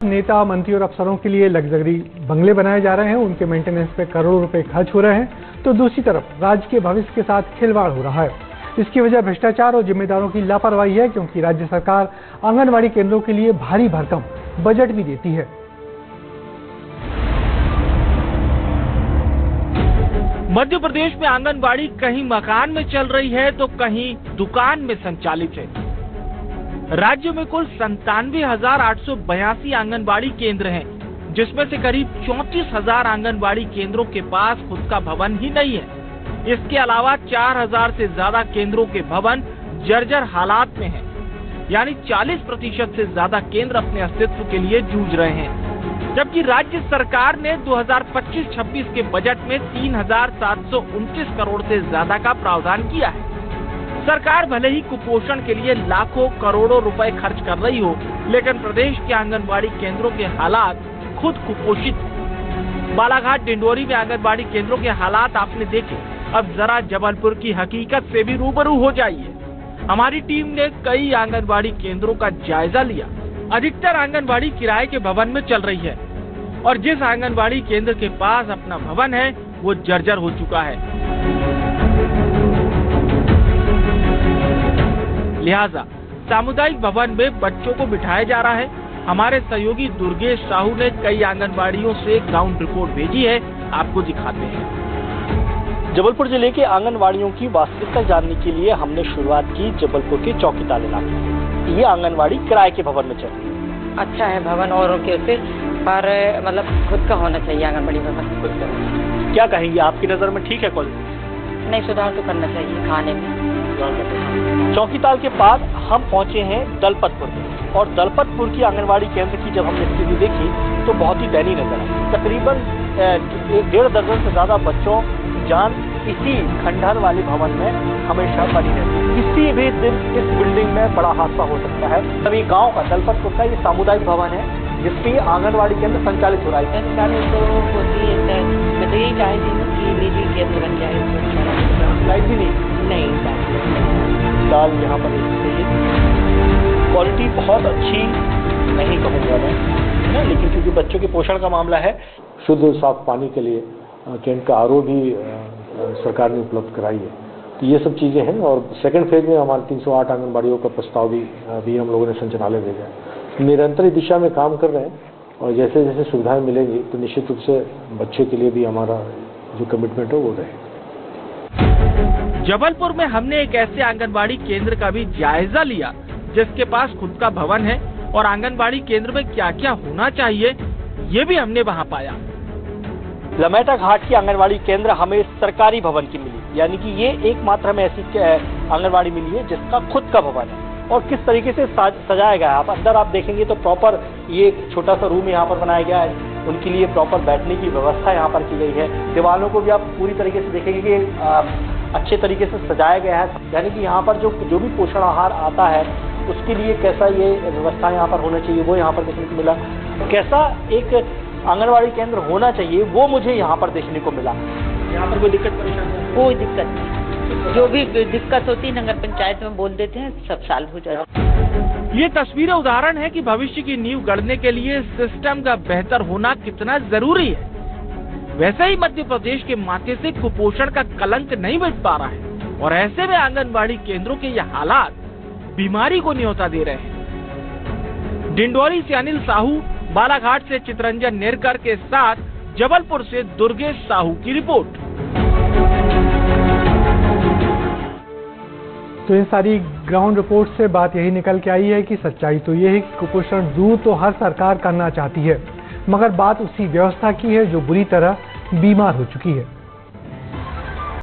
नेता, मंत्री और अफसरों के लिए लग्जरी बंगले बनाए जा रहे हैं, उनके मेंटेनेंस पे करोड़ों रुपए खर्च हो रहे हैं, तो दूसरी तरफ राज्य के भविष्य के साथ खिलवाड़ हो रहा है। इसकी वजह भ्रष्टाचार और जिम्मेदारों की लापरवाही है, क्योंकि राज्य सरकार आंगनबाड़ी केंद्रों के लिए भारी भरकम बजट भी देती है। मध्य प्रदेश में आंगनबाड़ी कहीं मकान में चल रही है तो कहीं दुकान में संचालित है। राज्य में कुल 97,882 आंगनबाड़ी केंद्र हैं, जिसमें से करीब 34,000 आंगनबाड़ी केंद्रों के पास खुद का भवन ही नहीं है। इसके अलावा 4,000 से ज्यादा केंद्रों के भवन जर्जर हालात में हैं, यानी 40% से ज्यादा केंद्र अपने अस्तित्व के लिए जूझ रहे हैं। जबकि राज्य सरकार ने 2025-26 के बजट में 3,729 करोड़ से ज्यादा का प्रावधान किया है। सरकार भले ही कुपोषण के लिए लाखों करोड़ों रुपए खर्च कर रही हो, लेकिन प्रदेश के आंगनबाड़ी केंद्रों के हालात खुद कुपोषित हैं। बालाघाट, डिंडोरी में आंगनबाड़ी केंद्रों के हालात आपने देखे, अब जरा जबलपुर की हकीकत से भी रूबरू हो जाइए। हमारी टीम ने कई आंगनबाड़ी केंद्रों का जायजा लिया। अधिकतर आंगनबाड़ी किराए के भवन में चल रही है और जिस आंगनबाड़ी केंद्र के पास अपना भवन है वो जर्जर हो चुका है। लिहाजा सामुदायिक भवन में बच्चों को बिठाया जा रहा है। हमारे सहयोगी दुर्गेश साहू ने कई आंगनबाड़ियों से ग्राउंड रिपोर्ट भेजी है, आपको दिखाते हैं। जबलपुर जिले के आंगनबाड़ियों की वास्तविकता जानने के लिए हमने शुरुआत की जबलपुर के चौकीताल इलाके से। ये आंगनबाड़ी किराए के भवन में चल रही है। अच्छा है भवन औरों के से, पर मतलब खुद का होना चाहिए आंगनबाड़ी भवन। क्या कहेंगे, आपकी नजर में ठीक है कॉलेज? नहीं, सुधार तो करना चाहिए खाने में। चौकीताल के बाद हम पहुंचे हैं दलपतपुर में, और दलपतपुर की आंगनबाड़ी केंद्र की जब हमने स्थिति देखी तो बहुत ही दयनीय नजर आई। तकरीबन 1.5 दर्जन से ज्यादा बच्चों की जान इसी खंडहर वाले भवन में हमेशा बनी रहती है। किसी भी दिन इस बिल्डिंग में बड़ा हादसा हो सकता है। तभी गांव का दलपतपुर का ये सामुदायिक भवन है जिसकी आंगनबाड़ी केंद्र संचालित हो रहा है। मैं तो यही चाहती हूँ कि निजी केंद्र बन जाए। लाइट भी नहीं दाल यहाँ पर क्वालिटी बहुत अच्छी नहीं कहूँगा मैं, है ना, लेकिन क्योंकि बच्चों के पोषण का मामला है, शुद्ध साफ पानी के लिए कैंट का आरओ भी सरकार ने उपलब्ध कराई है। तो ये सब चीज़ें हैं। और सेकंड फेज में हमारे 308 आंगनबाड़ियों का प्रस्ताव भी हम लोगों ने संचालय भेजा है। निरंतर इस दिशा में काम कर रहे हैं और जैसे जैसे सुविधाएं मिलेंगी तो निश्चित रूप से बच्चे के लिए भी हमारा जो कमिटमेंट है वो रहेगा। जबलपुर में हमने एक ऐसे आंगनबाड़ी केंद्र का भी जायजा लिया जिसके पास खुद का भवन है, और आंगनबाड़ी केंद्र में क्या क्या होना चाहिए ये भी हमने वहाँ पाया। लमेटा घाट की आंगनबाड़ी केंद्र हमें सरकारी भवन की मिली, यानी कि ये एकमात्र हमें ऐसी आंगनबाड़ी मिली है जिसका खुद का भवन है। और किस तरीके से सजाया गया है, आप अंदर आप देखेंगे तो प्रॉपर ये एक छोटा सा रूम यहाँ पर बनाया गया है। उनके लिए प्रॉपर बैठने की व्यवस्था यहाँ पर की गई है। दीवारों को भी आप पूरी तरीके से देखेंगे कि अच्छे तरीके से सजाया गया है, यानी कि यहाँ पर जो भी पोषण आहार आता है उसके लिए कैसा ये व्यवस्था यहाँ पर होना चाहिए वो यहाँ पर देखने को मिला। कैसा एक आंगनबाड़ी केंद्र होना चाहिए वो मुझे यहाँ पर देखने को मिला। यहाँ पर कोई दिक्कत परेशानी? कोई दिक्कत नहीं, जो भी दिक्कत होती है नगर पंचायत में बोल देते हैं, सब सॉल्व हो जाता है। ये तस्वीरें उदाहरण है कि भविष्य की नींव गढ़ने के लिए सिस्टम का बेहतर होना कितना जरूरी है। वैसे ही मध्य प्रदेश के माथे से कुपोषण का कलंक नहीं मिट पा रहा है, और ऐसे में आंगनबाड़ी केंद्रों के ये हालात बीमारी को न्योता दे रहे हैं। डिंडोरी से अनिल साहू, बालाघाट से चितरंजन नेरकर के साथ जबलपुर से दुर्गेश साहू की रिपोर्ट। तो इन सारी ग्राउंड रिपोर्ट से बात यही निकल के आई है कि सच्चाई तो ये है कि कुपोषण दूर तो हर सरकार करना चाहती है, मगर बात उसी व्यवस्था की है जो बुरी तरह बीमार हो चुकी है।